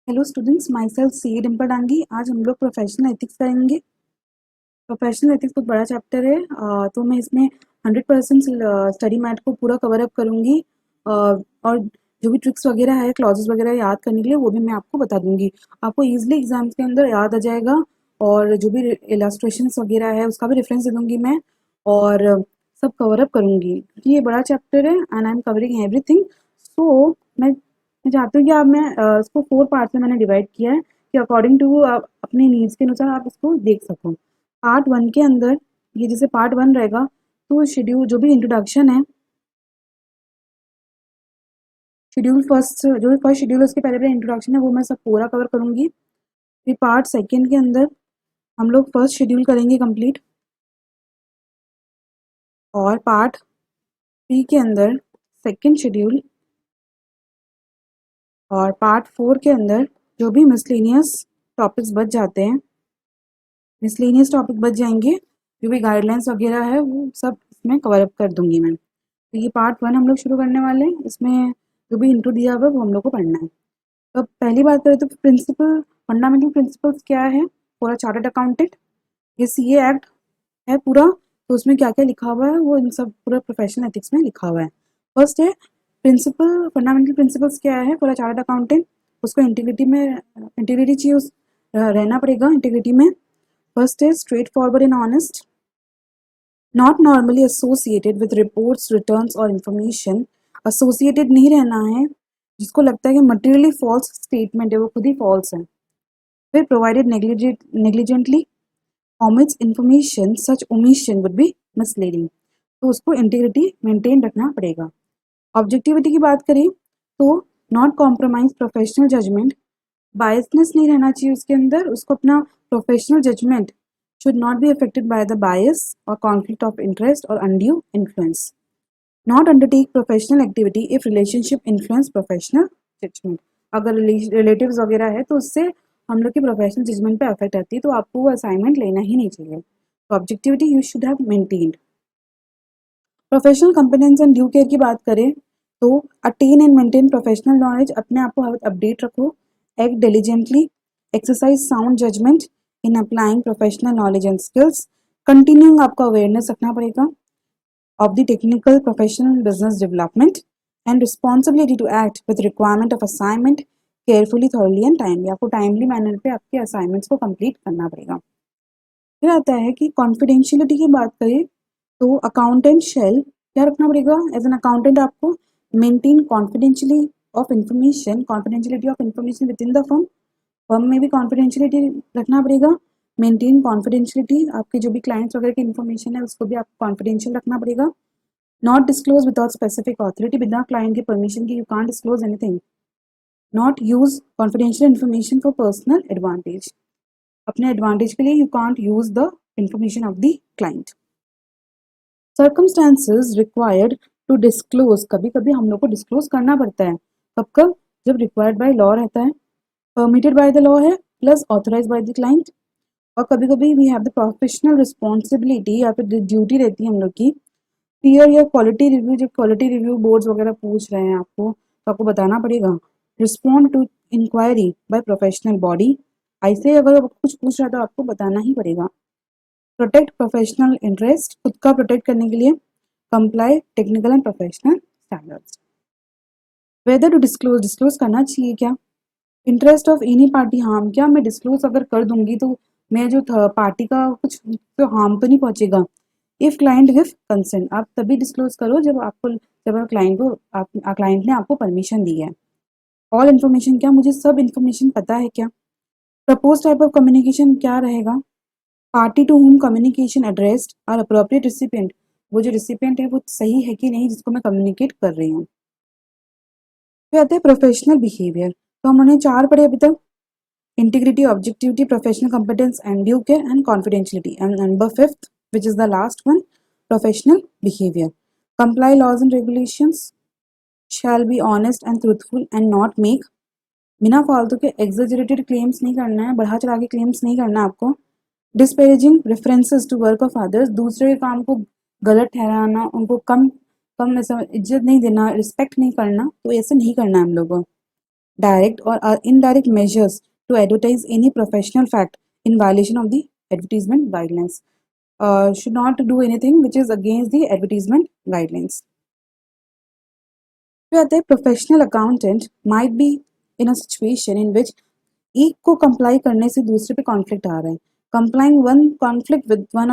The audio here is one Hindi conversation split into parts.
हेलो स्टूडेंट्स, माई सेल्फ सी डिम्पल डांगी। आज हम लोग प्रोफेशनल एथिक्स करेंगे। प्रोफेशनल एथिक्स बहुत बड़ा चैप्टर है। तो मैं इसमें 100% स्टडी मैट को पूरा कवर अप करूँगी। और जो भी ट्रिक्स वगैरह है, क्लॉजेस वगैरह याद करने के लिए, वो भी मैं आपको बता दूंगी। आपको ईजिली एग्जाम्स के अंदर याद आ जाएगा। और जो भी इलास्ट्रेशंस वगैरह है उसका भी रेफरेंस दे दूंगी मैं। और सब कवर अप करूँगी क्योंकि ये बड़ा चैप्टर है and I am covering everything. So मैं चाहती हूँ कि आप मैं इसको 4 पार्ट्स में मैंने डिवाइड किया है कि अकॉर्डिंग टू आप अपनी नीड्स के अनुसार आप इसको देख सको। पार्ट 1 के अंदर, ये जैसे पार्ट 1 रहेगा, तो शेड्यूल जो भी इंट्रोडक्शन है, शेड्यूल फर्स्ट जो भी फर्स्ट शेड्यूल है उसके पहले पहले इंट्रोडक्शन है वो मैं सब पूरा कवर करूँगी। फिर पार्ट सेकेंड के अंदर हम लोग फर्स्ट शेड्यूल करेंगे कंप्लीट। और पार्ट 3 के अंदर सेकेंड शेड्यूल। और पार्ट 4 के अंदर जो भी मिसलेनियस टॉपिक्स बच जाते हैं, मिसलेनियस टॉपिक बच जाएंगे, जो भी गाइडलाइंस वगैरह है वो सब इसमें कवर अप कर दूंगी मैं। तो ये पार्ट 1 हम लोग शुरू करने वाले हैं। इसमें जो भी इंट्रो दिया हुआ है वो हम लोग को पढ़ना है। तो अब पहली बात करें तो प्रिंसिपल, फंडामेंटल प्रिंसिपल्स क्या है फॉर अ चार्टर्ड अकाउंटेंट। ये सीए एक्ट है पूरा, तो उसमें क्या क्या लिखा हुआ है वो इन सब पूरा प्रोफेशनल एथिक्स में लिखा हुआ है। फर्स्ट है प्रिंसिपल, फंडामेंटल प्रिंसिपल्स क्या है फॉर अ चार्टर्ड अकाउंटेंट। उसको इंटीग्रिटी में, इंटीग्रिटी चाहिए रहना पड़ेगा इंटीग्रिटी में। First is straightforward and honest, not normally associated with reports, returns or information. Associated नहीं रहना है, जिसको लगता है कि materially false statement है वो खुद ही false है। फिर provided negligently omits information, such omission would be misleading. तो उसको integrity maintain रखना पड़ेगा। Objectivity की बात करें तो not compromise professional judgment, biasness नहीं रहना चाहिए उसके अंदर, उसको अपना professional judgement should not be affected by the bias or conflict of interest or undue influence. Not undertake professional activity if relationship influence professional judgment. अगर रिलेटिव्स वगैरह है तो उससे हम लोग के प्रोफेशनल जजमेंट पे अफेक्ट आती है, तो आपको वो असाइनमेंट लेना ही नहीं चाहिए। तो objectivity you should have maintained. Professional competence and due care की बात करें तो attain and maintain professional knowledge, अपने आप को अपडेट रखो। Act diligently, exercise sound judgement in applying professional knowledge and skills. Continuing आपको अवेयरनेस रखना पड़ेगा of the technical professional business development and responsibility to act with requirement of assignment carefully, thoroughly and timely. आपको टाइमली मैनर पे आपके असाइनमेंट्स को कंप्लीट करना पड़ेगा। फिर आता है कि कॉन्फिडेंशियलिटी की बात करें तो अकाउंटेंट शेल क्या रखना पड़ेगा एज एन अकाउंटेंट, आपको maintain confidentiality of information, confidentiality of information with in the firm. Firm में भी कॉन्फिडेंशियलिटी रखना पड़ेगा। मेंटेन कॉन्फिडेंशियलिटी, आपके जो भी क्लाइंट्स वगैरह की इन्फॉर्मेशन है उसको भी आपको कॉन्फिडेंशियल रखना पड़ेगा। Not disclose without specific authority, बिना क्लाइंट के परमिशन की you can't disclose anything. Not use confidential information for personal advantage, अपने एडवांटेज के लिए you can't use the information of the client. Circumstances required to disclose, कभी कभी हम लोग को डिस्क्लोज करना पड़ता है। कब कब? जब रिक्वायर्ड बाय लॉ रहता है, परमिटेड बाय द लॉ है, plus authorise by the client. और कभी कभी we have the professional responsibility या फिर ड्यूटी रहती है हम लोग की। क्लियर या क्वालिटी रिव्यू, जब क्वालिटी रिव्यू बोर्ड्स वगैरह पूछ रहे हैं आपको तो आपको बताना पड़ेगा। Respond to inquiry by professional body, ऐसे अगर कुछ पूछ रहा है तो आपको बताना ही पड़ेगा। प्रोटेक्ट प्रोफेशनल इंटरेस्ट, खुद का प्रोटेक्ट करने के लिए comply technical and professional standards. Whether to disclose, disclose करना चाहिए क्या। Interest of any party harm, क्या मैं डिस्क्लोज अगर कर दूंगी तो मैं जो पार्टी का कुछ तो हार्म तो नहीं पहुंचेगा। इफ क्लाइंट गिव कंसेंट, आप तभी डिस्क्लोज करो जब आपको, जब क्लाइंट को क्लाइंट ने आपको परमिशन दी है। ऑल इन्फॉर्मेशन, क्या मुझे सब इन्फॉर्मेशन पता है क्या। प्रपोज टाइप ऑफ कम्युनिकेशन क्या रहेगा। Party to whom communication addressed और अप्रोप्रिएट रिसिपिएंट, वो जो रिसिपिएंट है वो सही है कि नहीं जिसको मैं कम्युनिकेट कर रही हूँ। फिर आते हैं प्रोफेशनल बिहेवियर, तो हमने 4 पढ़े अभी तक। Integrity, objectivity, professional competence and due care and confidentiality. And number 5th which is the last one, professional behavior. Comply laws and regulations, shall be honest and truthful and not make, बिना फालतू के एग्जेजरेटेड क्लेम्स नहीं करना है, बढ़ा चढ़ा के क्लेम्स नहीं करना आपको। Disparaging references to work of others, दूसरे के काम को गलत ठहराना, उनको कम कम ऐसा इज्जत नहीं देना, रिस्पेक्ट नहीं करना, तो ऐसे नहीं करना है हम लोगों को। direct or indirect measures to advertise any professional fact in violation of the advertisement guidelines. Should not do anything which is against the advertisement guidelines. फिर professional accountant might be in a situation in which एक को कंप्लाई करने से दूसरे पे कॉन्फ्लिक्ट आ रहा है. Complying one conflict with one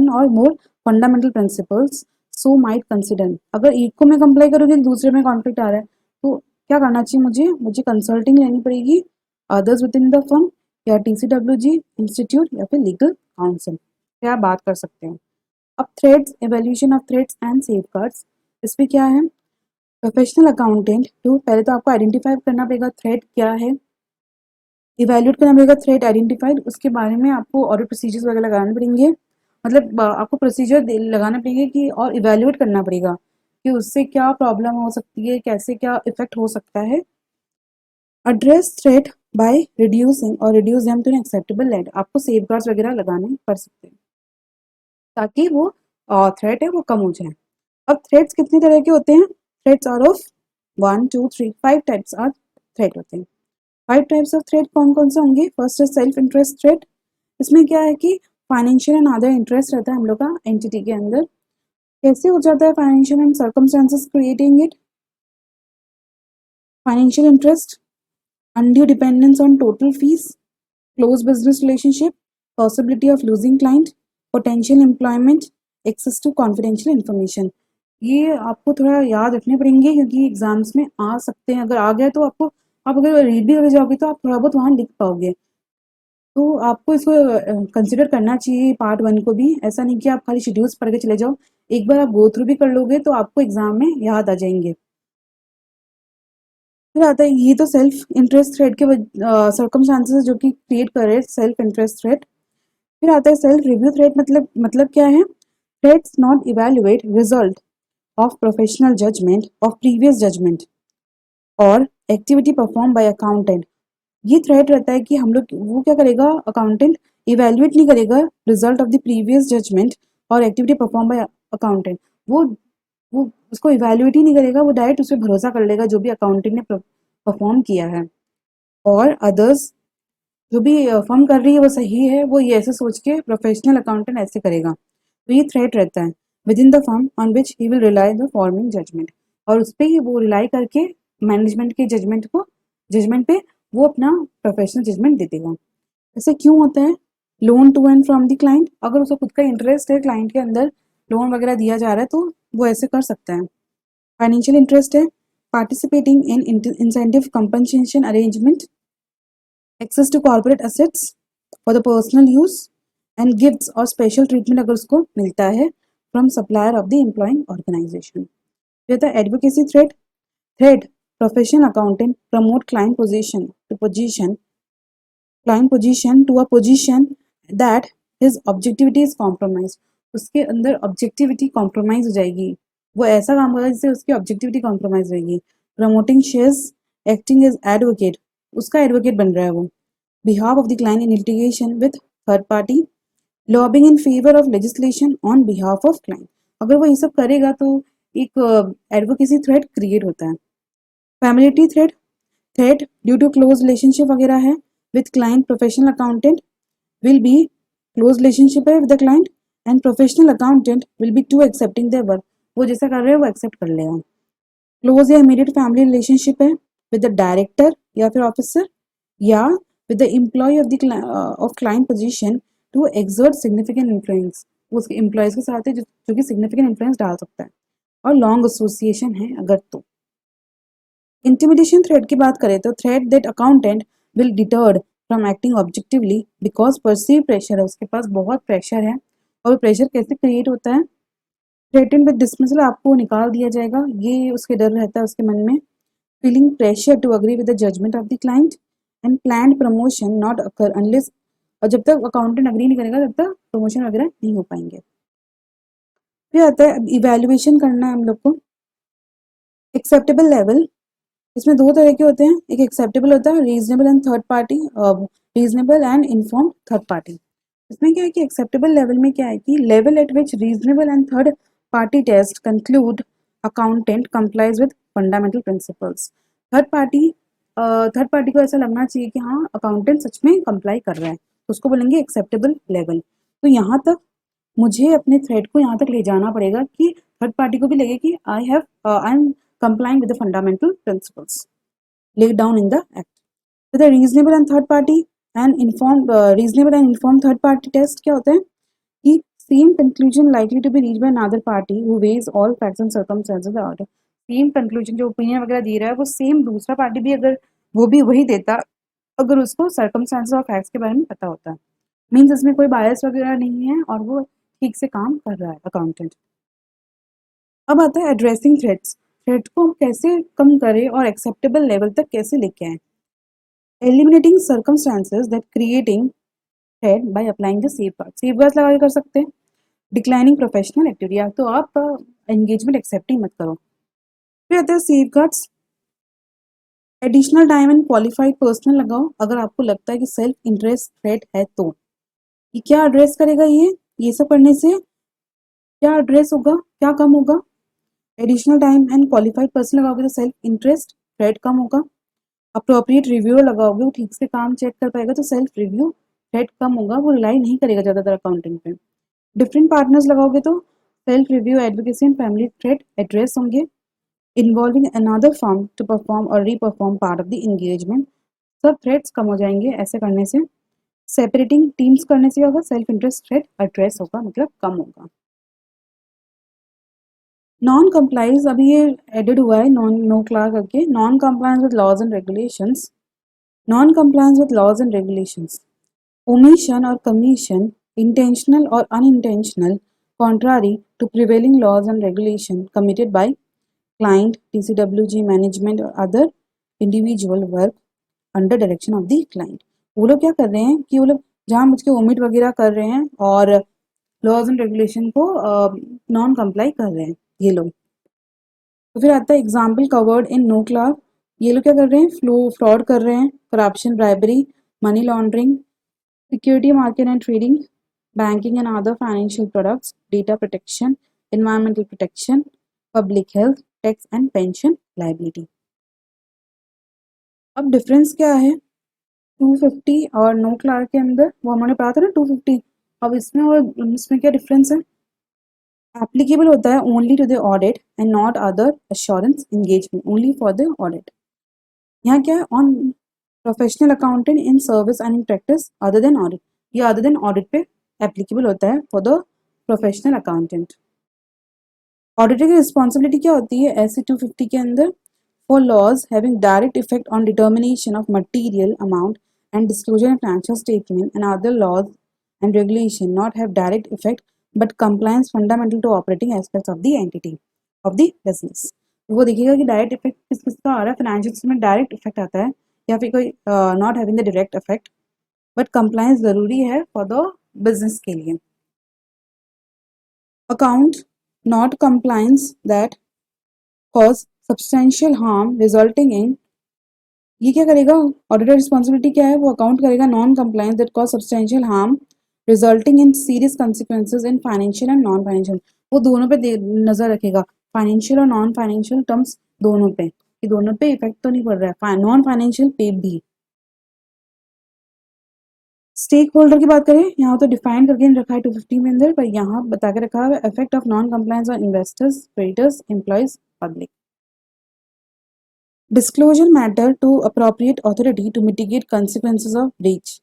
or more fundamental principles so might consider. अगर एक को मैं कंप्लाई करूँगी दूसरे में कॉन्फ्लिक्ट आ रहा है तो क्या करना चाहिए मुझे कंसल्टिंग लेनी पड़ेगी others with in the firm या TCWG इंस्टीट्यूट या फिर लीगल काउंसिल. क्या बात कर सकते हैं. अब threads, evaluation of threads and safeguards. इस पर क्या है, प्रोफेशनल अकाउंटेंट तो पहले तो आपको आइडेंटिफाई करना पड़ेगा थ्रेड क्या है, इवैल्यूएट करना पड़ेगा थ्रेड आइडेंटिफाइड, उसके बारे में आपको ऑडिट प्रोसीजर्स वगैरह लगाने पड़ेंगे. मतलब आपको प्रोसीजर लगाना पड़ेगा कि और इवैल्यूएट करना पड़ेगा कि उससे क्या प्रॉब्लम हो सकती है, कैसे क्या इफेक्ट हो सकता है. एड्रेस थ्रेड बाय रिड्यूसिंग और reduce them to an acceptable level. आपको सेफगार्ड्स वगैरह लगाने पड़ सकते हैं ताकि वो थ्रेड है वो कम हो जाए. अब थ्रेड्स कितने तरह के होते हैं, threats are of 1 2 3 5 types are threat होते हैं. 5 टाइप्स ऑफ थ्रेड कौन कौन से होंगे. फर्स्ट है सेल्फ इंटरेस्ट थ्रेड. इसमें क्या है कि फाइनेंशियल एंड अदर इंटरेस्ट रहता है हम लोग का एंटिटी के अंदर. कैसे हो जाता है financial and circumstances creating it. Financial interest, undue dependence on total fees, close business relationship, possibility of losing client, potential employment, access to confidential information. ये आपको थोड़ा याद रखने पड़ेंगे क्योंकि एग्जाम्स में आ सकते हैं. अगर आ गया तो आपको, आप अगर रीड भी करके जाओगे तो आप थोड़ा बहुत वहाँ लिख पाओगे. तो आपको इसको कंसिडर करना चाहिए पार्ट 1 को भी. ऐसा नहीं कि आप खाली शेड्यूल्स पढ़ के चले जाओ, एक बार आप गो थ्रू भी कर लोगे तो आपको एग्जाम में याद आ जाएंगे. फिर आता है ये तो सेल्फ इंटरेस्ट थ्रेड के सर्कमस्टांसेस जो कि क्रिएट कर रहे हैं सेल्फ इंटरेस्ट थ्रेड. फिर आता है सेल्फ रिव्यू थ्रेड. मतलब क्या है, threats not evaluate result of professional judgement of previous judgement और एक्टिविटी परफॉर्म बाय अकाउंटेंट. ये थ्रेड रहता है कि हम लोग वो क्या करेगा, अकाउंटेंट इवैल्यूएट नहीं करेगा result of the previous judgement और एक्टिविटी परफॉर्म बाय अकाउंटेंट. वो वो उसको इवैल्यूएट ही नहीं करेगा, वो डायरेक्ट उस पर भरोसा कर लेगा जो भी अकाउंटेंट ने परफॉर्म किया है. और अदर्स जो भी फर्म कर रही है वो सही है, वो ये ऐसे सोच के प्रोफेशनल अकाउंटेंट ऐसे करेगा. तो ये थ्रेड रहता है within the firm on which he will rely the forming judgement. और उस पर ही वो रिलाई करके मैनेजमेंट के जजमेंट पे वो अपना प्रोफेशनल जजमेंट दे देगा. ऐसे क्यों होता है. Loan to and from the client. अगर उसको खुद का इंटरेस्ट है क्लाइंट के अंदर, लोन वगैरह दिया जा रहा है तो वो ऐसे कर सकता है. फाइनेंशियल इंटरेस्ट है participating in incentive compensation arrangement, access to corporate assets for the personal use and gifts और स्पेशल ट्रीटमेंट अगर उसको मिलता है from supplier of the employing organisation. फिर था advocacy threat professional accountant promote client position to a position that his objectivity is compromise. उसके अंदर ऑब्जेक्टिविटी कॉम्प्रोमाइज हो जाएगी, वो ऐसा काम करेगा जिससे उसकी ऑब्जेक्टिविटी कॉम्प्रोमाइज रहेगी. Promoting shares, acting as advocate, उसका एडवोकेट बन रहा है वो. Behalf of the client in litigation with third party, lobbying in favour of legislation on behalf of client. अगर वो ये सब करेगा तो एक एडवोकेसी थ्रेड क्रिएट होता है. Familiarity threat due to close relationship वगैरह है with client. Professional accountant will be close relationship है with the client and professional accountant will be too accepting their work. वो जैसा कर रहे हैं वो एक्सेप्ट कर लेगा. क्लोज या इमीडिएट फैमिली रिलेशनशिप है विद द डायरेक्टर या फिर ऑफिसर या with the employee of client position to exert significant influence. वो उसके एम्प्लॉयज के साथ है जो कि सिग्निफिकेंट इन्फ्लुएंस डाल सकता है. और लॉन्ग एसोसिएशन है अगर तो. इंटिमिडेशन थ्रेड की बात करें तो thread that accountant will deterred from acting objectively because perceive pressure है, उसके पास बहुत प्रेशर है. और प्रेशर कैसे क्रिएट होता है, थ्रेटन विद डिसमिसल, आपको निकाल दिया जाएगा, ये उसके डर रहता है उसके मन में. Feeling pressure to agree with the judgement of the client and planned promotion not occur unless. और जब तक अकाउंटेंट अग्री नहीं करेगा तब तक प्रमोशन वगैरह नहीं हो पाएंगे. फिर आता है इवैल्यूएशन करना है हम लोग को. एक्सेप्टेबल लेवल, इसमें दो तरह के होते हैं. एक एक्सेप्टेबल होता है reasonable and third party, reasonable and inform third party. इसमें क्या है कि एक्सेप्टेबल लेवल में क्या है कि level at which reasonable and third party test conclude accountant complies with fundamental principles. Third party third party को ऐसा लगना चाहिए कि हाँ अकाउंटेंट सच में कंप्लाई कर रहा है, तो उसको बोलेंगे एक्सेप्टेबल लेवल। तो यहाँ तक मुझे अपने थ्रेड को यहाँ तक ले जाना पड़ेगा कि थर्ड पार्टी को भी लगे कि I am complying with the fundamental principles laid down in the act. So the reasonable and informed third party test क्या होता है कि same conclusion likely to be reached by another party who weighs all facts and circumstances of the order. Same conclusion जो ओपिनियन वगैरह दे रहा है वो सेम दूसरा पार्टी भी अगर वो भी वही देता अगर उसको सर्कमस्टांसेस और फैक्ट्स के बारे में पता होता, मीन्स इसमें कोई बायस वगैरह नहीं है और वो ठीक से काम कर रहा है अकाउंटेंट। अब आता है एड्रेसिंग थ्रेट्स। थ्रेट को हम कैसे कम करें और एक्सेप्टेबल लेवल तक कैसे लेके आए। Eliminating circumstances that creating threat by applying the safeguards लगा के कर सकते हैं। डिक्लाइनिंग प्रोफेशनल एक्टिविटी, या तो आप एंगेजमेंट एक्सेप्ट ही मत करो। फिर आता है safeguards. Additional time and qualified personal लगाओ अगर आपको लगता है कि सेल्फ इंटरेस्ट थ्रेट है तो। ये क्या एड्रेस करेगा, ये सब करने से क्या एड्रेस होगा, क्या कम होगा। Additional time and qualified person लगाओगे तो सेल्फ इंटरेस्ट थ्रेट कम होगा। अप्रोप्रिएट रिव्यूअर लगाओगे वो ठीक से काम चेक कर पाएगा तो सेल्फ रिव्यू थ्रेट कम होगा, वो रिलाई नहीं करेगा ज़्यादातर अकाउंटिंग पे। डिफरेंट पार्टनर्स लगाओगे तो self review, advocacy and family threat address होंगे। Involving another firm to perform or reperform part of the engagement, सब थ्रेट्स कम हो जाएंगे ऐसे करने से। सेपरेटिंग टीम्स करने से होगा, सेल्फ इंटरेस्ट थ्रेट एड्रेस होगा, मतलब कम होगा। नॉन कंप्लाइंस, अभी ये एडेड हुआ है नो क्लास करके, non compliance with laws and regulations. Non compliance with laws and regulations, omission और कमीशन, इंटेंशनल और unintentional, contrary to prevailing laws and regulation committed by client, TCWG management or other individual work under direction of the client। वो लोग क्या कर रहे हैं कि वो लोग जहाँ मुझ के ओमिट वगैरह कर रहे हैं और लॉज एंड रेगुलेशन को नॉन कंप्लाई कर रहे हैं ये लोग। तो फिर आता है example covered in NOCLAR. ये लोग क्या कर रहे हैं, फ्रॉड कर रहे हैं, corruption, bribery, money laundering, security market and trading, banking and other financial products, data protection, environmental protection, public health, tax and pension liability. अब डिफरेंस क्या है 250 और नो क्लास के अंदर, वो हमने पढ़ा था ना 250। अब इसमें और इसमें क्या डिफरेंस है। एप्लीकेबल होता है only to the audit and not other assurance engagement, only for the audit. यहाँ क्या है, on professional accountant in service and in practice other than audit, ये अदर देन ऑडिट पे एप्लीकेबल होता है for the professional accountant. Auditor की रिस्पॉन्सिबिलिटी क्या होती है ऐसे 250 के अंदर, for laws having direct effect on determination of material amount and disclosure in financial statement and other laws and regulation not have direct effect but compliance fundamental to operating aspects of the entity of the business. वो देखिएगा कि डायरेक्ट इफेक्ट किस किस का आ रहा है, फाइनेंशियल में डायरेक्ट इफेक्ट आता है या फिर कोई not having the direct effect but compliance जरूरी है फॉर द बिजनेस के लिए। Account not compliance that cause substantial harm resulting in, ये क्या करेगा, ऑडिटर रिस्पॉन्सिबिलिटी क्या है, वो अकाउंट करेगा non compliance that cause substantial harm resulting in serious consequences in financial and non financial, वो दोनों पे नजर रखेगा, फाइनेंशियल और नॉन फाइनेंशियल टर्म्स दोनों पे, कि दोनों पे इफेक्ट तो नहीं पड़ रहा है, नॉन फाइनेंशियल पे भी। स्टेक होल्डर की बात करें, यहाँ तो डिफाइन करके रखा है 250 में अंदर, पर यहाँ बता के रखा है effect of non compliance on investors, creditors, employees, public. Disclosure matter to appropriate authority to mitigate consequences of breach,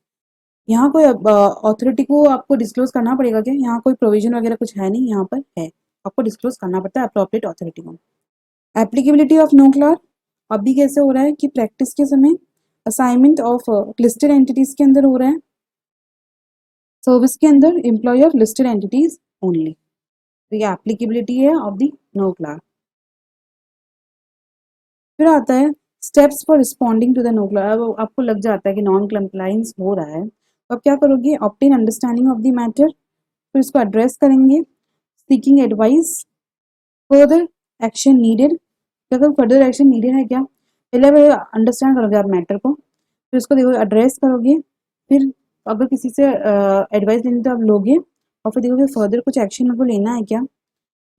यहाँ कोई अथॉरिटी को आपको डिस्क्लोज करना पड़ेगा क्या, यहाँ कोई प्रोविजन वगैरह कुछ है नहीं, यहाँ पर है आपको डिस्क्लोज करना पड़ता है अप्रोप्रिएट अथॉरिटी को। एप्लीकेबिलिटी ऑफ नो क्लास, अभी कैसे हो रहा है कि प्रैक्टिस के समय असाइनमेंट ऑफ लिस्टेड एंटिटीज के अंदर हो रहा है, सर्विस के अंदर employee of listed entities only, तो ये एप्लीकेबिलिटी है ऑफ द नो क्लास। फिर आता है steps for responding to the NOCLAR. अब आपको लग जाता है कि नॉन कंप्लायंस हो रहा है तो अब क्या करोगे, obtain understanding of the matter, फिर इसको एड्रेस करेंगे, seeking advice, further action needed, अगर फर्दर एक्शन नीडेड है क्या, पहले अंडरस्टैंड करोगे आप मैटर को, फिर उसको देखो एड्रेस करोगे, फिर अगर किसी से एडवाइस लेनी तो आप लोगे और फिर देखोगे फर्दर कुछ एक्शन मेरे को लेना है क्या।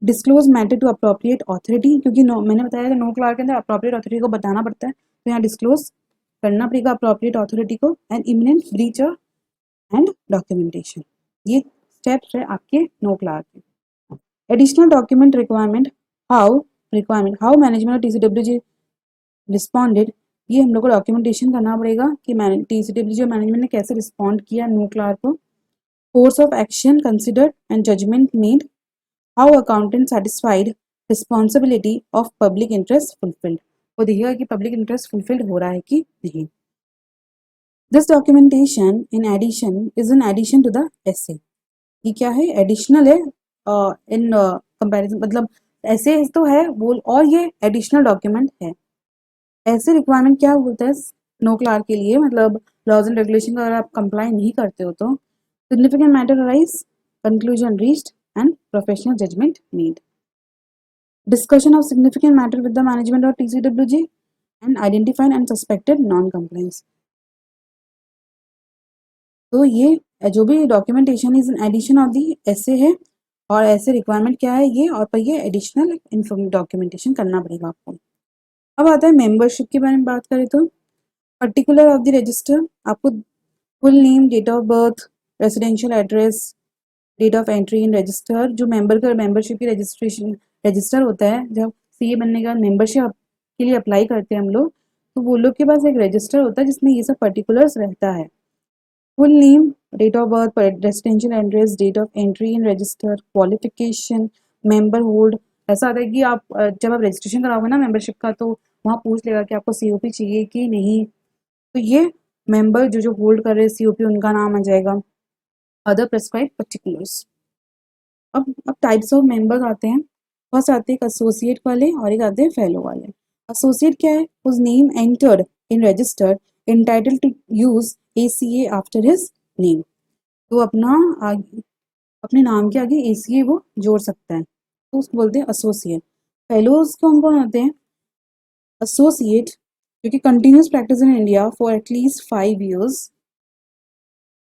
Disclose matter to appropriate authority, क्योंकि मैंने बताया था नो क्लास के अंदर अप्रोप्रिएट अथॉरिटी को बताना पड़ता है, तो यहाँ डिस्क्लोज करना पड़ेगा अप्रोप्रिएट अथॉरिटी को, and imminent breach and documentation. ये स्टेप्स है आपके नो क्लास के। Additional document requirement, how management और टीसीडब्ल्यूजी रिस्पॉन्डेड, ये हम लोग को डॉक्यूमेंटेशन करना पड़ेगा कि टीसीडब्ल्यूजी और मैनेजमेंट ने कैसे रिस्पॉन्ड किया नो क्लास को। Course of action considered and judgement made, how accountant satisfied responsibility of public interest fulfilled, वो देखिएगा कि पब्लिक इंटरेस्ट फुलफिल्ड हो रहा है कि नहीं। This documentation in addition to the SA, ये क्या है, एडिशनल है इन कंपैरिजन, मतलब ऐसे तो है वो और ये एडिशनल डॉक्यूमेंट है। ऐसे रिक्वायरमेंट क्या बोलता है नो क्लार्क के लिए, मतलब लॉज एंड रेगुलेशन का अगर आप कंप्लाई नहीं करते हो तो significant matter arise, conclusion reached and professional judgement made, discussion of significant matter with the management और TCWG and identified and suspected non compliance. तो ये जो भी documentation is in addition of the SA है, और ऐसे रिक्वायरमेंट क्या है ये, और पर ये एडिशनल इन्फॉर्म डॉक्यूमेंटेशन करना पड़ेगा आपको। अब आता है मेंबरशिप के बारे में बात करें तो पर्टिकुलर ऑफ द रजिस्टर, आपको full name, date of birth, residential address, date of entry in register, जो मेंबर का मेंबरशिप की रजिस्ट्रेशन रजिस्टर होता है, जब सीए बनने के बाद मेंबरशिप के लिए अप्लाई करते हैं हम लोग, तो वो लोग के पास एक रजिस्टर होता है जिसमें ये सब पर्टिकुलर्स रहता है। Full name, date of birth, residential address, date of entry in register, qualification, member hold. ऐसा आता है कि आप जब आप रजिस्ट्रेशन कराओगे ना मेंबरशिप का, तो वहाँ पूछ लेगा कि आपको सीओपी चाहिए कि नहीं, तो ये मेंबर जो जो होल्ड कर रहे हैं सीओपी उनका नाम आ जाएगा। Other prescribe particulars. अब टाइप्स ऑफ मेंबर्स आते हैं, फर्स्ट आते हैं एक एसोसिएट वाले और एक आते हैं फेलो वाले। एसोसिएट क्या है, whose name entered in register entitled to use ACA after his name, तो अपने नाम के आगे एसीए वो जोड़ सकता है, तो उसको बोलते हैं एसोसिएट। फेलोज कौन कौन होते हैं, एसोसिएट जो कि continuous practice in India for at least 5 years,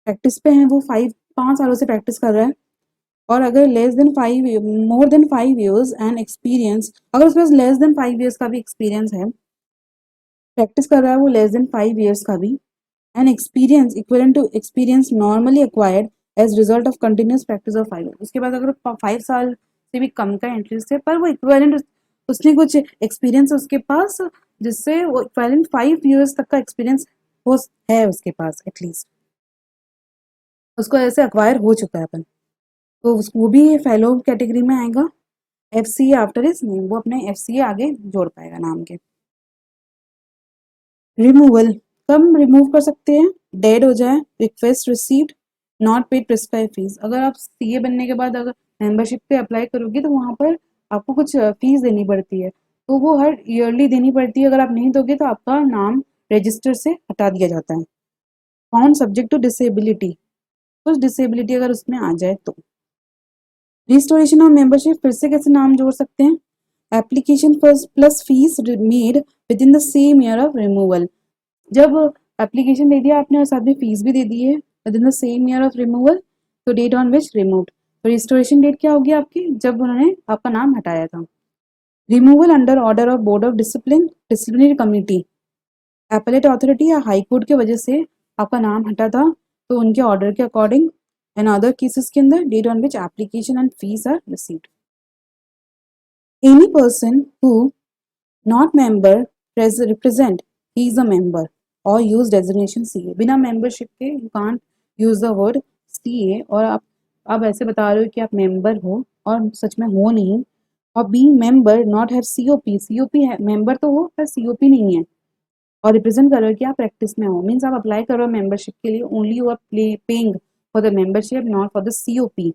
practice पे हैं वो 5 सालों से प्रैक्टिस कर रहा है, और अगर more than 5 years and experience, अगर उसके पास लेस देन 5 years का भी एक्सपीरियंस है, प्रैक्टिस कर रहा है वो लेस देन 5 years का भी, and experience equivalent to experience normally acquired as result of continuous practice of 5 years, उसके बाद अगर 5 साल से भी कम का इंटरेस्ट है पर वो इक्विवेलेंट, उसने कुछ एक्सपीरियंस उसके पास जिससे वो इक्विवेलेंट 5 years तक का एक्सपीरियंस हो है उसके पास, एटलीस्ट उसको ऐसे अक्वायर हो चुका है अपन, तो वो भी फेलो कैटेगरी में आएगा। एफसीए आफ्टर इज नेम, वो अपने एफसीए आगे जोड़ पाएगा नाम के। रिमूवल, कब रिमूव कर सकते हैं, डेड हो जाए, request received, not paid prescribe fees, अगर आप सीए बनने के बाद अगर मेंबरशिप पे अप्लाई करोगे तो वहाँ पर आपको कुछ फीस देनी पड़ती है, तो वो हर ईयरली देनी पड़ती है, अगर आप नहीं दोगे तो आपका नाम रजिस्टर से हटा दिया जाता है। फाउंड सब्जेक्ट टू डिसेबिलिटी, कुछ डिसेबिलिटी अगर उसमें आ जाए तो। रिस्टोरेशन ऑफ मेंबरशिप, फिर से कैसे नाम जोड़ सकते हैं, application plus fees made with in the same year of removal, जब एप्लीकेशन दे दिया आपने और साथ में फीस भी दे दी है within the same year of removal, तो डेट ऑन विच रिमूव्ड, तो रिस्टोरेशन डेट क्या होगी आपकी, जब उन्होंने आपका नाम हटाया था। Removal under order of board of disciplinary committee, appellate authority या हाई कोर्ट की वजह से आपका नाम हटा था, तो उनके ऑर्डर के अकॉर्डिंग, एंड अदर केसेस के अंदर date on which application and fees are received. Any person who not member represent he is a member or use designation CA, बिना मेंबरशिप के you can't use the word CA, और आप ऐसे बता रहे हो कि आप मेंबर हो और सच में हो नहीं, और being member not have COP है, मेंबर तो हो पर COP नहीं है, और रिप्रेजेंट कर रहे हो कि आप प्रैक्टिस में हो, मीन्स आप अप्लाई कर रहे हो मेंबरशिप के लिए, only you are paying for the membership not for the COP,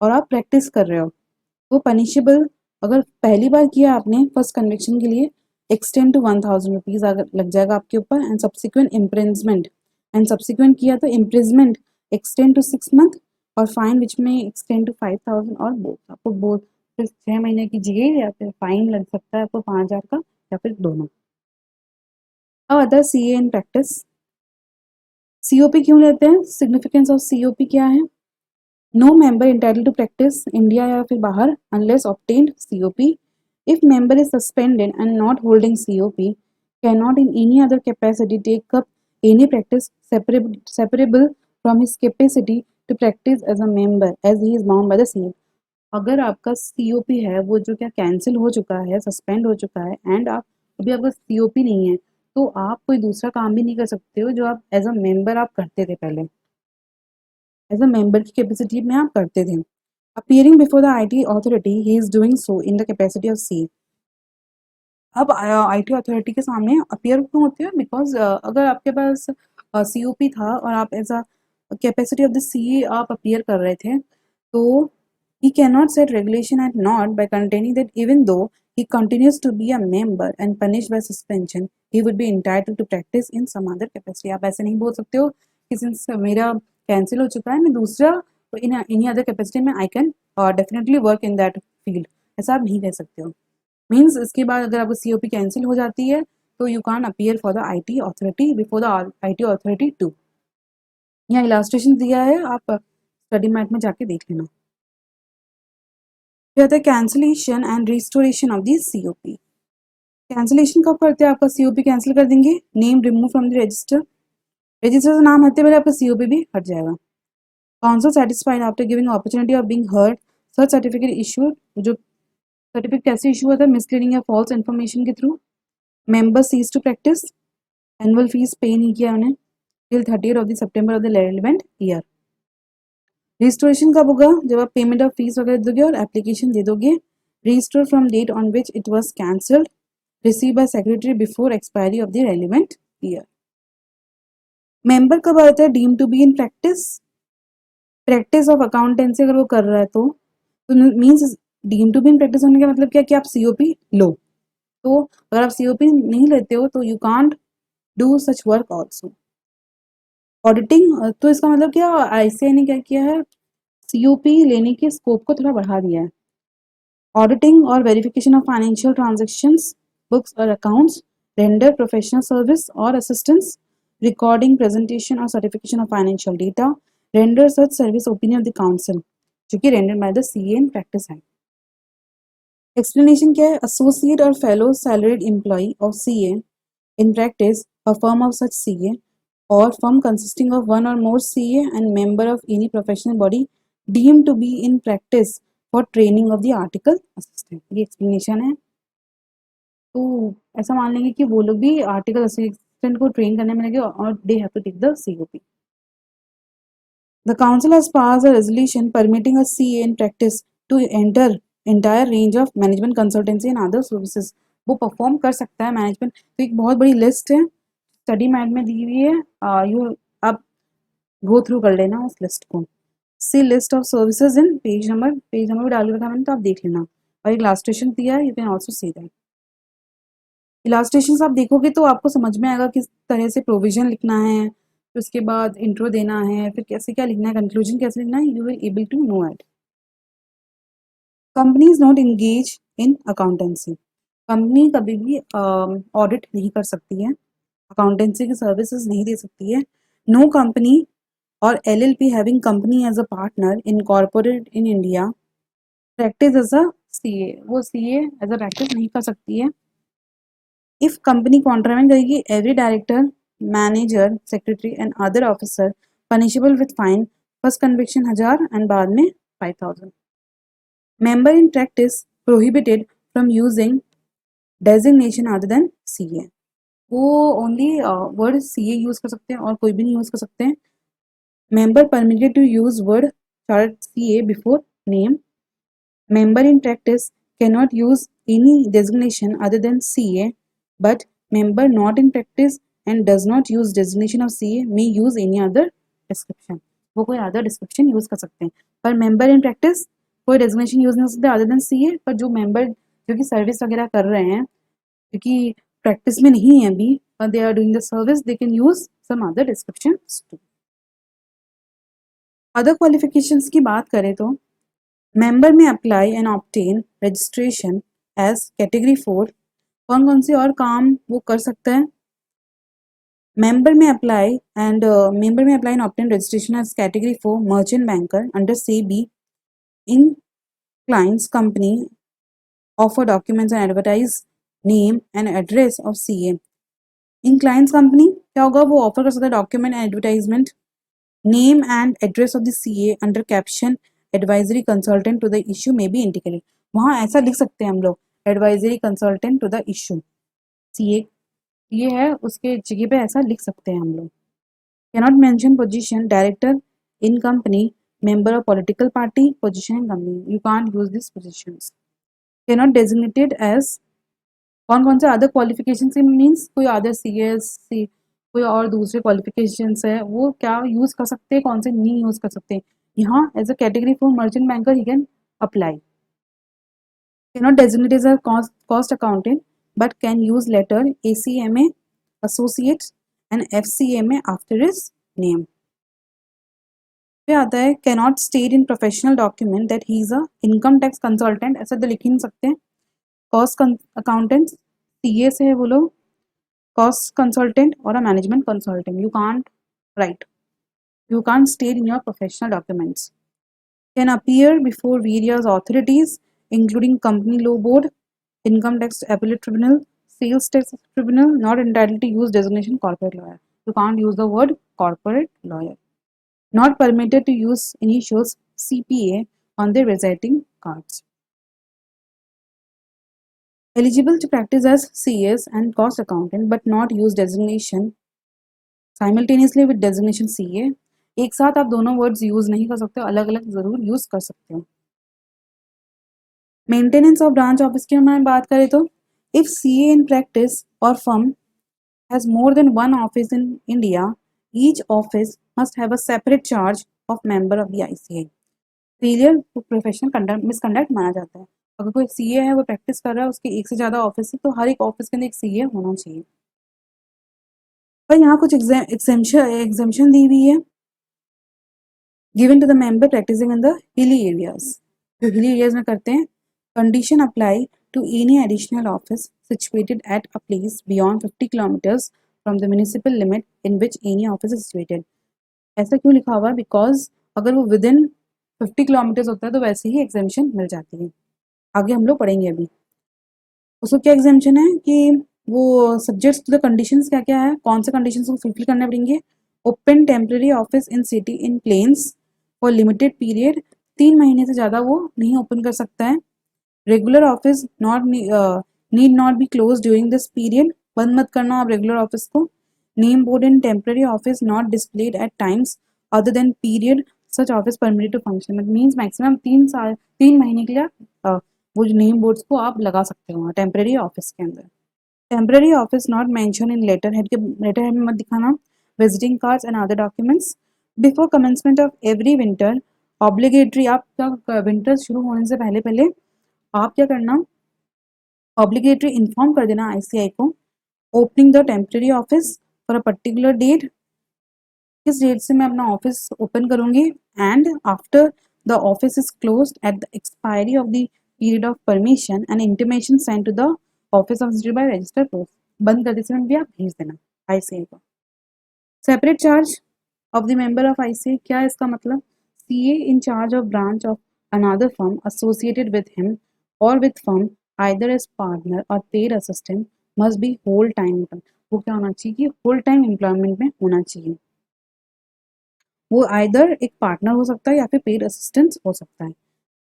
और आप प्रैक्टिस कर रहे हो, वो पनिशेबल, अगर पहली बार किया आपने फर्स्ट कन्विक्शन के लिए, एक्सटेंड टू 1000 रुपीज अगर लग जाएगा आपके ऊपर, and subsequent imprisonment, and subsequent किया तो इम्प्रिजमेंट एक्सटेंड टू 6 month, और फाइन विच में एक्सटेंड टू 5000, और बोथ आपको बोथ फिर 6 महीने की जेल या फिर फाइन लग सकता है आपको 5000 का, या फिर दोनों। अब आता है सीए इन प्रैक्टिस, सीओपी क्यों लेते हैं, सिग्निफिकेंस ऑफ सीओपी क्या है, no member entitled to practise India या फिर बाहर unless obtained COP, if member is suspended and not holding COP cannot in any other capacity take up any practice separable from his capacity to practice as a member as he is bound by the same. अगर आपका COP है वो जो क्या कैंसिल हो चुका है, सस्पेंड हो चुका है एंड आप अभी आपका COP नहीं है, तो आप कोई दूसरा काम भी नहीं कर सकते हो जो आप एज अ मेंबर आप करते थे पहले, एज अ मेंबर की कैपेसिटी में आप करते थे. Appearing before the IT authority he is doing so in the capacity of C. अब IT अथॉरिटी के सामने अपीयर क्यों होते हैं? बिकॉज अगर आपके पास COP था और आप as a capacity of the CA आप अपीयर कर रहे थे, तो he cannot set regulation at naught by containing that even though he continues to be a member and punished by suspension, he would be entitled to practice in some other capacity. आप ऐसे नहीं बोल सकते हो कि सिंस मेरा कैंसिल हो चुका है मैं दूसरा इन एनी अदर कैपेसिटी में I can definitely work in that field, ऐसा आप नहीं कह सकते हो. मीन्स इसके बाद अगर आपको COP कैंसिल हो जाती है तो you can appear for the IT authority before the IT authority too. यहाँ इलास्ट्रेशन दिया है, आप स्टडी मैट में जाके देख लेना. फिर आता है cancellation and restoration of the COP. Cancellation कब करते हैं? आपका COP कैंसिल कर देंगे, name remove from the register, register से नाम हटते पहले आपका COP भी हट जाएगा. Council satisfied after giving opportunity of being heard such certificate issued, जो सर्टिफिकेट कैसे इशू होता है? मिसलीडिंग या फॉल्स इन्फॉर्मेशन के through. Member ceases to practise, annual fee pay नहीं किया उन्हें till 30th of the September of the relevant year. Restoration कब होगा? जब आप पेमेंट ऑफ फीस वगैरह दोगे और एप्लीकेशन दे दोगे. Restore from date on which it was cancelled, receive by secretary before expiry of the relevant year. Member कब आता है? Deem to be in practice, practice of accountancy अगर वो कर रहा है तो means deem to be in practice होने का मतलब क्या कि आप COP लो. तो अगर आप COP नहीं लेते हो तो you can't do such work also. Auditing, तो इसका मतलब क्या ICAI ने क्या किया है? COP लेने के स्कोप को थोड़ा बढ़ा दिया है. ऑडिटिंग और verification of financial transactions, books और अकाउंट्स, रेंडर प्रोफेशनल सर्विस और असिस्टेंस, रिकॉर्डिंग, प्रेजेंटेशन और certification of financial data, render such service opinion of the council, जो कि render by the CA in practice है. एक्सप्लेनेशन क्या है? एसोसिएट और fellow salaried employee of CA in practice, a firm of such CA or firm consisting of one or more CA and member of any professional body deemed to be in practice for training of the article assistant. ये explanation है. तो ऐसा मान लेंगे कि वो लोग भी आर्टिकल असिस्टेंट को ट्रेन करने में लगे और they have to take the COP. The council has passed a resolution permitting a CA in practice to enter entire range of management consultancy and other services. वो परफॉर्म कर सकता है मैनेजमेंट. तो एक बहुत बड़ी लिस्ट है स्टडी मैट में दी हुई है, आप गो थ्रू कर लेना उस लिस्ट को. See list of services in page number भी डाल के रखा मैंने, तो आप देख लेना. और एक इलास्ट्रेशन दिया है, you can also see that. Illustration आप देखोगे तो आपको समझ में आएगा किस तरह से प्रोविजन लिखना है, फिर उसके बाद इंट्रो देना है, फिर कैसे क्या लिखना है, कंक्लूजन कैसे लिखना है, you will able to know it. Company is not engage in accountancy. Company कभी भी ऑडिट नहीं कर सकती है, अकाउंटेंसी की सर्विसेज नहीं दे सकती है. नो कंपनी और LLP having company as a partner incorporated in India practise as a CA, वो CA एज अ प्रैक्टिस नहीं कर सकती है. इफ कंपनी कॉन्ट्रावेंट करेगी, every director, manager, secretary and other officer punishable with fine, first conviction 1000 and बाद में 5000. Member in practice prohibited from using designation other than CA. वो ओनली वर्ड CA यूज कर सकते हैं और कोई भी नहीं यूज कर सकते हैं. Member permitted to use word chart CA before name. Member in practice cannot use any designation other than CA, but member not in practice and does not use designation of CA may use any other description. वो कोई अदर डिस्क्रिप्शन यूज कर सकते हैं, पर मेंबर इन प्रैक्टिस कोई डेजिग्नेशन यूज नहीं हो सकता अदर देन CA. पर जो मेंबर जो कि सर्विस वगैरह कर रहे हैं, क्योंकि प्रैक्टिस में नहीं है अभी, but they are doing the service, they can use some other descriptions too. Other qualifications की बात करें तो member may apply and obtain registration as category 4. कौन कौन से और काम वो कर सकता है? Member may apply and obtain registration as category 4 merchant banker under SEBI in clients company, offer documents and advertise name and address of CA. In clients company क्या होगा, वो ऑफर कर सकता है document and advertisement name and address of the CA under caption advisory consultant to the issue may be indicated. वहाँ ऐसा लिख सकते हैं हम लोग, advisory consultant to the issue, CA ये है उसके जगह पे ऐसा लिख सकते हैं हम लोग। Cannot mention position director in company, member of political party, position in company. You can't use these positions. Cannot designated as कौन कौन से अदर क्वालिफिकेशन से मीन्स कोई अदर सी एस सी कोई और दूसरे क्वालिफिकेशंस है वो क्या यूज़ कर सकते हैं, कौन से नहीं यूज़ कर सकते। यहाँ as a category for merchant banker he can apply. Cannot designate as a cost accountant but can use letter ACMA associates and FCMA after his name। फिर आता है cannot state in professional document that he is a income tax consultant, ऐसा तो लिख ही नहीं सकते। कॉस्ट अकाउंटेंट CA से है वो लोग, कॉस्ट कंसल्टेंट और a management consultant, you can't right, you can't state in your professional documents. Can appear before various authorities including company law board, income tax appellate tribunal, sales tax tribunal, not entitled to use designation corporate lawyer, you can't use the word corporate lawyer। Not permitted to use initials CPA on their visiting cards। Eligible to practice as CS and cost accountant but not use designation simultaneously with designation CA। एक साथ आप दोनों वर्ड्स यूज नहीं कर सकते, अलग अलग जरूर यूज कर सकते हो। मेंटेनेंस ऑफ ब्रांच ऑफिस की हम बात करें तो if CA in practice or firm has more than one office in India, each office must have a separate charge of member of the ICA। Failure to professional conduct misconduct माना जाता है। अगर कोई CA है वो प्रैक्टिस कर रहा है, उसके एक से ज़्यादा ऑफिस है, तो हर एक ऑफिस के अंदर एक CA होना चाहिए। पर यहाँ कुछ एग्जेम्पशन दी हुई है, given to the member practising in the hilly areas. जो हिली एरियाज में करते हैं, condition apply to any additional office situated at a place beyond 50 kilometres from the municipal limit in which any office is situated. ऐसा क्यों लिखा हुआ है, बिकॉज अगर वो विद इन 50 किलोमीटर्स होता है तो वैसे ही एग्जेम्पशन मिल जाती है। आगे हम लोग पढ़ेंगे अभी उसको क्या एग्जामेशन है कि वो सब्जेक्ट्स टू द कंडीशंस क्या क्या है, कौन से कंडीशंस को फुलफिल करने पड़ेंगे। Open temporary office in city in plains for limited period, 3 महीने से ज़्यादा वो नहीं ओपन कर सकता है। Regular office not need not be close during this period, बंद मत करना आप रेगुलर ऑफिस को। Name board in temporary office not displayed at times other than period such office permitted to function. It means maximum 3 महीने के लिए वो जो नेम बोर्ड्स को आप लगा सकते हो टेम्पररी ऑफिस के अंदर। Temporary office not mention in letter head, के लेटर हेड में मत दिखाना। Visiting cards and other documents before commencement of every winter obligatory, आपका विंटर शुरू होने से पहले पहले आप क्या करना, ऑब्लिगेटरी इन्फॉर्म कर देना ICI को। Opening the temporary office for a particular date, किस डेट से मैं अपना ऑफिस ओपन करूंगी, and after the office is closed at the expiry of the period of permission and intimation send to the office of by register post. बंद करते समय भी आप भेज देना ICI को। Separate charge of the member of ICI, क्या है इसका मतलब, CA in charge of branch of another firm associated with him or with firm either as partner or paid assistant must be whole time. वो क्या होना चाहिए कि होल टाइम एम्प्लॉयमेंट में होना चाहिए। वो आइदर एक पार्टनर हो सकता है या फिर पेड असिस्टेंट हो सकता है।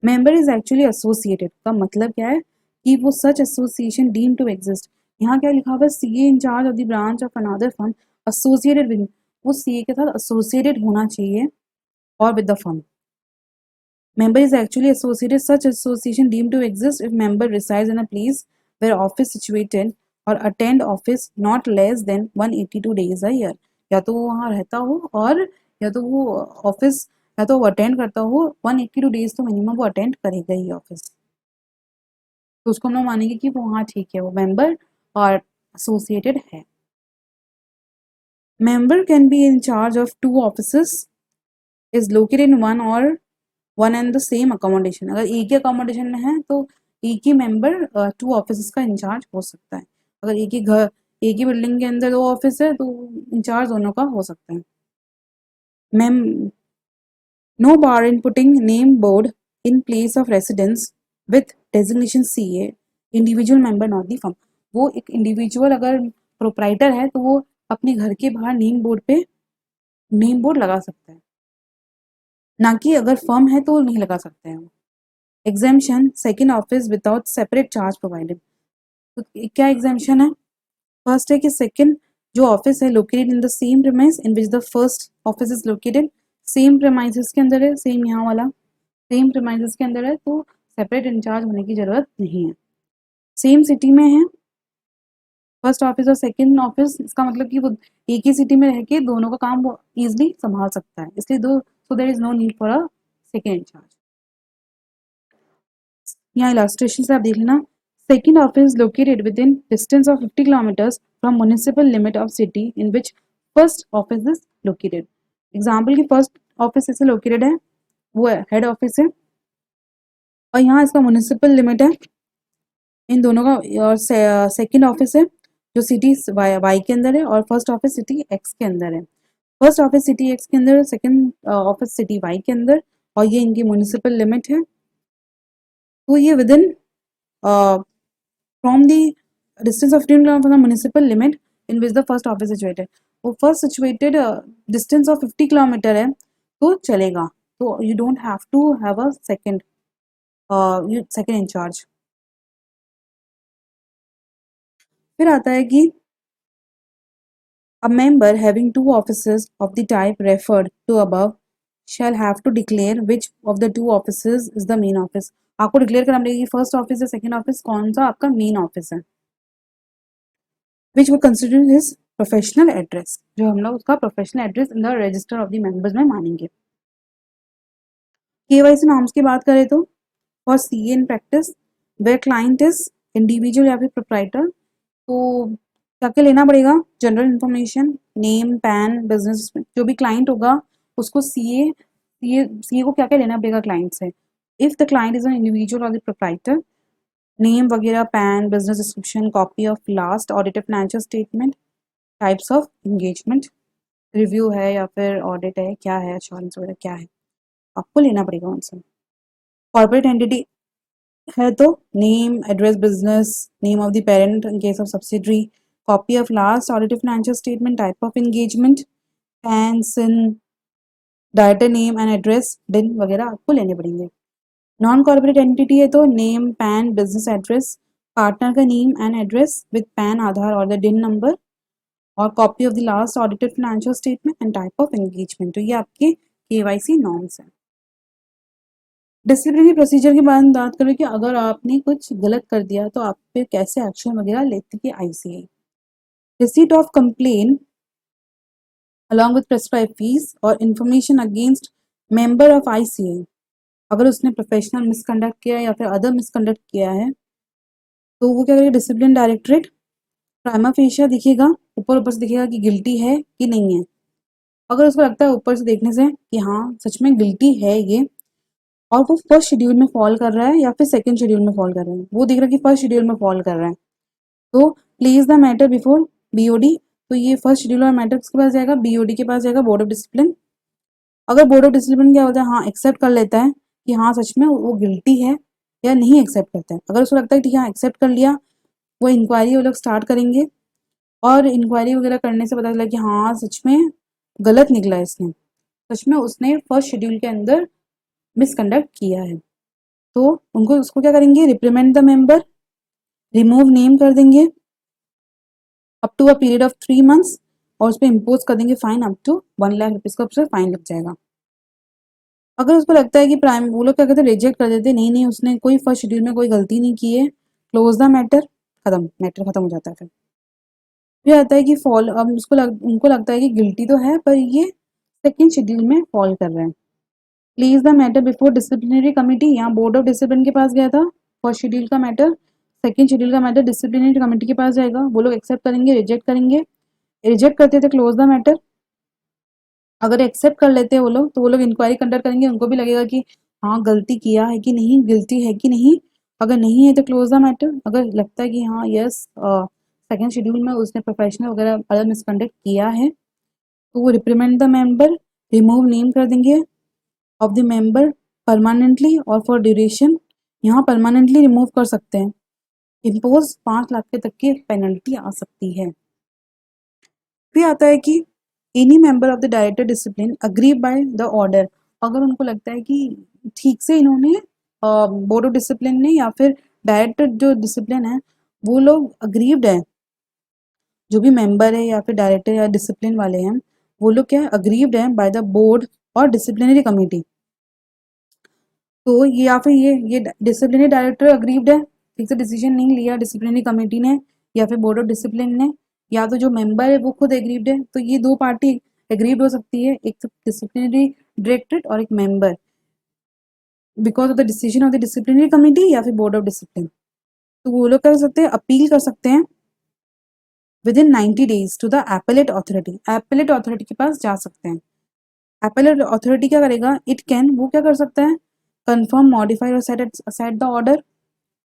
मेंबर इज एक्चुअली एसोसिएटेड का मतलब क्या है कि वो सच एसोसिएशन डीम टू एग्जिस्ट। यहाँ क्या लिखा हुआ है, CA in charge of the branch of another firm associated with, वो CA के साथ एसोसिएटेड होना चाहिए और with the firm. Member is actually associated such association deemed to exist if member resides in a place where office situated or attend office not less than 182 days a year। या तो वो वहाँ रहता हो और या तो वो ऑफिस या तो वो अटेंड करता हो 182 डेज, तो मिनिमम वो अटेंड करेगा ही ऑफिस, तो उसको हम लोग मानेंगे कि वो हाँ ठीक है वो मेंबर और एसोसिएटेड है। Member can be in charge of 2 offices is located in one and the same accommodation. अगर एक ही अकोमोडेशन में है तो एक ही मेंबर 2 ऑफिस का इंचार्ज हो सकता है। अगर एक ही बिल्डिंग के अंदर 2 ऑफिस है तो इंचार्ज दोनों का हो सकता है। Ma'am no bar in putting name board in place of residence with designation CA individual member not the firm. वो एक इंडिविजुअल अगर प्रोप्राइटर है तो वो अपने घर के बाहर नेम बोर्ड पे नेम बोर्ड लगा सकता है, ना कि अगर फर्म है तो नहीं लगा सकते हैं। Exemption second office without separate charge provided. तो क्या एग्जाम्शन है? फर्स्ट है कि सेकेंड जो ऑफिस है located in the same premise in which the first office is located, same premises के अंदर है, सेम यहाँ वाला सेम प्रेमाइसेस के अंदर है, तो सेपरेट इंचार्ज होने की जरूरत नहीं है। सेम सिटी में है फर्स्ट ऑफिस और सेकंड ऑफिस, इसका मतलब कि वो एक ही सिटी में रह के दोनों का काम वो इजिली संभाल सकता है, इसलिए दो so there is no need for a second incharge. यहाँ इलास्ट्रेशन से आप देख लेना। Second office located within distance of 50 kilometres from municipal limit of city in which first office is located. Example की फर्स्ट ऑफिस ऐसे लोकेटेड है, वो हेड ऑफिस है, और यहाँ इसका म्युनिसिपल लिमिट है इन दोनों का, और सेकंड ऑफिस है जो सिटी वाई के अंदर है और फर्स्ट ऑफिस सिटी एक्स के अंदर है। फर्स्ट ऑफिस सिटी एक्स के अंदर, सेकंड ऑफिस सिटी वाई के अंदर, और ये इनकी म्युनिसिपल लिमिट है। तो ये within from the distance of 10 kilometre from the municipal limit in which the first office situated, वो first situated distance of 50 kilometre है तो चलेगा, तो you don't have to have a second incharge. फिर आता है कि a member having two offices of the type referred to above shall have to declare which of the two offices is the main office। आपको डिक्लेयर करना पड़ेगा कि फर्स्ट ऑफिस है सेकंड ऑफिस कौन सा आपका मेन ऑफिस है। which would consider his professional address, जो हम लोग उसका professional address in the register of the members में मानेंगे। केवाईसी नॉर्म्स की बात करें तो for CA in practice where client is individual या फिर प्रोप्राइटर, तो क्या क्या लेना पड़ेगा? General information, name, PAN, business, जो भी क्लाइंट होगा उसको सीए को क्या क्या लेना पड़ेगा क्लाइंट से। If the client is an individual और द प्रोप्राइटर, नेम वगैरह, pan, business description, copy of last audited financial statement, types of engagement, review है या फिर ऑडिट है, क्या है, एश्योरेंस वगैरह क्या है, आपको लेना पड़ेगा उनसे। कॉर्पोरेट एंटिटी है तो name, address, business, name of the parent in case of subsidiary, copy of last audited financial statement, type of engagement, PAN, CIN, director name and address, DIN वगैरह आपको लेने पड़ेंगे। नॉन कॉर्पोरेट एंटिटी है तो name, PAN, business address, partner का name and address with PAN, Aadhaar और द डिन नंबर, और copy of the last audited financial statement and type of engagement. तो ये आपके केवाईसी नॉर्म्स हैं। डिसिप्लिनरी प्रोसीजर के बारे में बात करें कि अगर आपने कुछ गलत कर दिया तो आप पे कैसे एक्शन वगैरह लेती है ICAI. Receipt of complaint along with prescribed fees or information against member of ICAI, अगर उसने प्रोफेशनल मिसकंडक्ट किया या फिर अदर मिसकंडक्ट किया है तो वो क्या करेगा, डिसिप्लिन डायरेक्टरेट प्राइमा फेशिया दिखेगा, ऊपर ऊपर से दिखेगा कि गिल्टी है कि नहीं है। अगर उसको लगता है ऊपर से देखने से कि हाँ सच में गिल्टी है ये, और वो फर्स्ट शेड्यूल में फॉल कर रहा है या फिर सेकंड शेड्यूल में फॉल कर रहा है, वो देख रहा है कि फर्स्ट शेड्यूल में फॉल कर रहा है, तो place the matter before BOD. तो ये फर्स्ट शेड्यूल और मैटर किसके पास जाएगा? बीओडी के पास जाएगा, बोर्ड ऑफ डिसिप्लिन। अगर बोर्ड ऑफ डिसिप्लिन क्या होता है, हाँ एक्सेप्ट कर लेता है कि हाँ सच में वो गिल्टी है, या नहीं एक्सेप्ट करता है। अगर उसको लगता है कि हाँ एक्सेप्ट कर लिया, वो इंक्वायरी वो लोग स्टार्ट करेंगे, और इंक्वायरी वगैरह करने से पता चला कि हाँ सच में गलत निकला है इसने, सच में उसने फर्स्ट शेड्यूल के अंदर मिसकंडक्ट किया है, तो उनको उसको क्या करेंगे, reprimand the member, remove name कर देंगे up to a period of 3 months, और उस पर इम्पोज कर देंगे fine up to 1 lakh rupees का उससे फाइन लग जाएगा। अगर उसको लगता है कि प्राइम, वो लोग क्या कहते हैं रिजेक्ट कर देते, नहीं नहीं उसने कोई फर्स्ट शेड्यूल में कोई गलती नहीं की है, क्लोज द मैटर, खत्म, मैटर खत्म हो जाता है। फिर आता है कि फॉल, अब उनको लगता है कि गिल्टी तो है पर ये सेकेंड शेड्यूल में फॉल कर रहे हैं। Please the matter before disciplinary committee, यहाँ बोर्ड ऑफ डिसिप्लिन के पास गया था फर्स्ट शेड्यूल का मैटर, सेकेंड शेड्यूल का मैटर डिसिप्लिनरी कमिटी के पास जाएगा, वो लोग एक्सेप्ट करेंगे, रिजेक्ट करेंगे। रिजेक्ट करते थे क्लोज द मैटर, अगर एक्सेप्ट कर लेते हैं वो लोग तो वो लोग इंक्वायरी कंडक्ट करेंगे, उनको भी लगेगा कि हाँ गलती किया है कि नहीं, गिल्टी है कि नहीं। अगर नहीं है तो क्लोज द मैटर, अगर लगता है कि हाँ यस सेकेंड शेड्यूल में उसने प्रोफेशनल वगैरह अदर मिसकंडक्ट किया है, तो वो रिप्रीमेंड द मेंबर, रिमूव नेम कर देंगे ऑफ द मेंबर परमानेंटली और फॉर ड्यूरेशन, यहाँ परमानेंटली रिमूव कर सकते हैं, इम्पोज 5 लाख के तक की पेनल्टी आ सकती है। फिर आता है कि any member of the director discipline agree by the order, अगर उनको लगता है कि ठीक से इन्होंने बोर्ड ऑफ डिसिप्लिन ने या फिर डायरेक्टर जो डिसिप्लिन है वो लोग अग्रीव्ड है, जो भी मेंबर है या फिर डायरेक्टर या डिसिप्लिन वाले हैं वो लोग क्या अग्रीव्ड है बाय द बोर्ड और डिसिप्लिनरी कमेटी, तो ये या फिर ये डिसिप्लिनरी डायरेक्टर अग्रीव्ड है, ठीक से डिसीजन नहीं लिया डिसिप्लिनरी कमेटी ने या फिर बोर्ड ऑफ डिसिप्लिन ने, या तो जो मेंबर है वो खुद एग्रीव्ड है, तो ये दो पार्टी एग्रीव्ड हो सकती है, एक तो डिसिप्लिनरी डायरेक्टरेट और एक member because of the decision of the disciplinary committee या फिर बोर्ड ऑफ डिसिप्लिन। तो वो लोग कर सकते हैं, अपील कर सकते हैं within 90 days to the appellate authority, appellate authority के पास जा सकते हैं। एपेलेट अथॉरिटी क्या करेगा, इट कैन, वो क्या कर सकता है, कंफर्म, मॉडिफाई और set aside the order,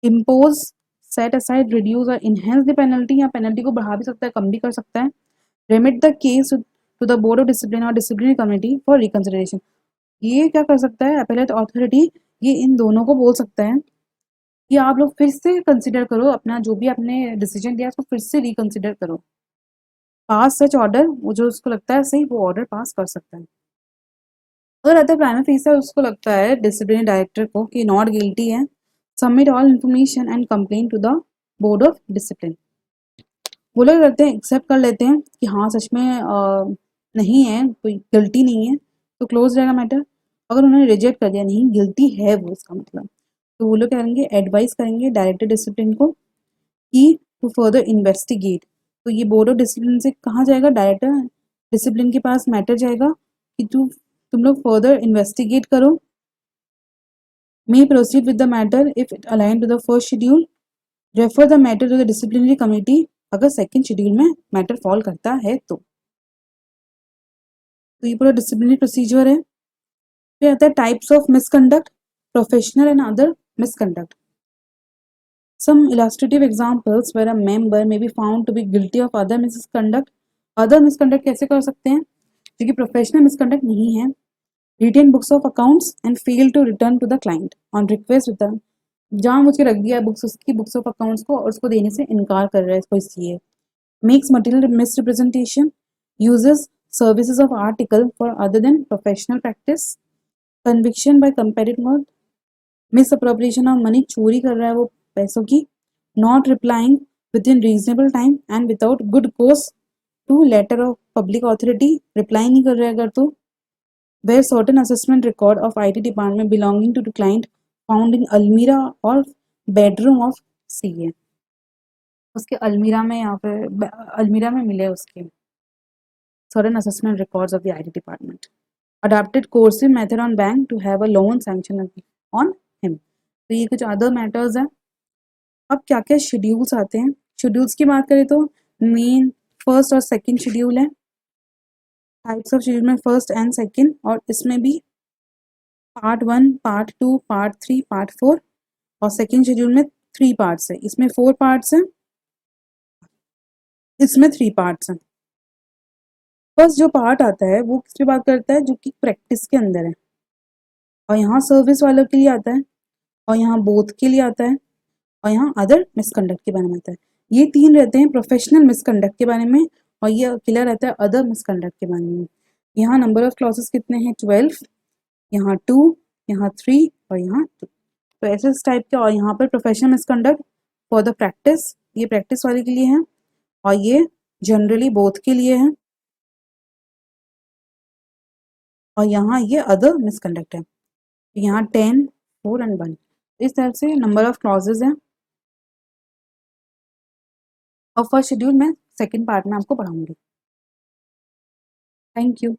impose, set aside, reduce और इनहेंस द पेनल्टी, या पेनल्टी को बढ़ा भी सकता है कम भी कर सकता है, remit the case to the board of discipline और डिसिप्लिनरी कमेटी फॉर रिकंसिडरेशन। ये क्या कर सकता है एपेलेट अथॉरिटी, ये इन दोनों को बोल सकता है कि आप लोग फिर से कंसिडर करो अपना जो भी आपने डिसीजन दिया उसको फिर से रिकंसिडर करो, पास सच ऑर्डर, वो जो उसको लगता है सही वो ऑर्डर पास कर सकता है। अगर अदर प्राइमा फेसी उसको लगता है डिसिप्लिनरी डायरेक्टर को कि नॉट गिल्टी है, submit all information and complaint to the board of discipline. वो लोग करते हैं एक्सेप्ट कर लेते हैं कि हाँ सच में नहीं है, कोई गलती नहीं है, तो क्लोज रहेगा मैटर। अगर उन्होंने रिजेक्ट कर दिया नहीं गिल्टी है वो, इसका मतलब, तो वो लोग करेंगे एडवाइस करेंगे डायरेक्टर डिसिप्लिन को कि टू फर्दर इन्वेस्टिगेट। तो ये बोर्ड ऑफ डिसिप्लिन से कहाँ जाएगा, डायरेक्टर डिसिप्लिन के पास मैटर जाएगा कि तुम लोग फर्दर इन्वेस्टिगेट करो, may proceed with the matter if it align to the first schedule, refer the matter to the disciplinary committee अगर सेकंड शेड्यूल में मैटर फॉल करता है तो ये पूरा डिसिप्लिनरी प्रोसीजर है। फिर आता है types of misconduct, professional and other misconduct. Some illustrative examples where a member may be found to be guilty of other misconduct. Other misconduct कैसे कर सकते हैं, जो कि प्रोफेशनल मिसकंडक्ट नहीं है, retain books of accounts and fail to return to the client on request return, जानबूझ के रख दिया बुक्स, उसकी बुक्स ऑफ अकाउंट्स को और उसको देने से इनकार कर रहा है इसको इसलिए। Makes material misrepresentation, uses services of article for other than professional practice, conviction by comparative, misappropriation of money, चोरी कर रहा है वो पैसों की, not replying within reasonable time and without good cause to letter of public authority, reply नहीं कर रहा है अगर तो, where certain assessment record of IT department belonging to the client found in अलमीरा और बेडरूम ऑफ CA, उसके अलमीरा में या फिर अलमीरा में मिले उसके certain assessment records of the IT department. Adapted coercive method on bank to have a loan sanction on him. तो ये कुछ अदर मैटर्स हैं। अब क्या क्या शेड्यूल्स आते हैं, शेड्यूल्स की बात करें तो मेन फर्स्ट और सेकंड शेड्यूल है, टाइप्स ऑफ शेड्यूल में फर्स्ट एंड सेकंड, और इसमें भी पार्ट 1, पार्ट 2, पार्ट 3, पार्ट 4, और सेकंड शेड्यूल में 3 पार्ट्स है, इसमें 4 पार्ट्स हैं, इसमें 3 पार्ट्स हैं। फर्स्ट जो पार्ट आता है वो किस पे बात करता है, जो कि प्रैक्टिस के अंदर है, और यहाँ सर्विस वालों के लिए आता है, और यहाँ बोथ के लिए आता है, और यहाँ अदर मिसकंडक्ट के बारे में आता है। ये 3 रहते हैं प्रोफेशनल मिसकंडक्ट के बारे में, और ये अकेला रहता है अदर मिसकंडक्ट के बारे में। यहाँ नंबर ऑफ क्लॉसेस कितने हैं, 12, यहाँ 2, यहाँ 3 और यहाँ 2, तो ऐसे इस टाइप के। और यहाँ पर professional misconduct for the practice, ये प्रैक्टिस वाले के लिए है, और ये जनरली बोथ के लिए है, और यहाँ ये अदर मिसकंडक्ट है। यहाँ 10, 4 एंड 1, इस तरह से नंबर ऑफ क्लॉजेज हैं। और फर्स्ट शेड्यूल में सेकंड पार्ट में आपको पढ़ाऊंगी। Thank you.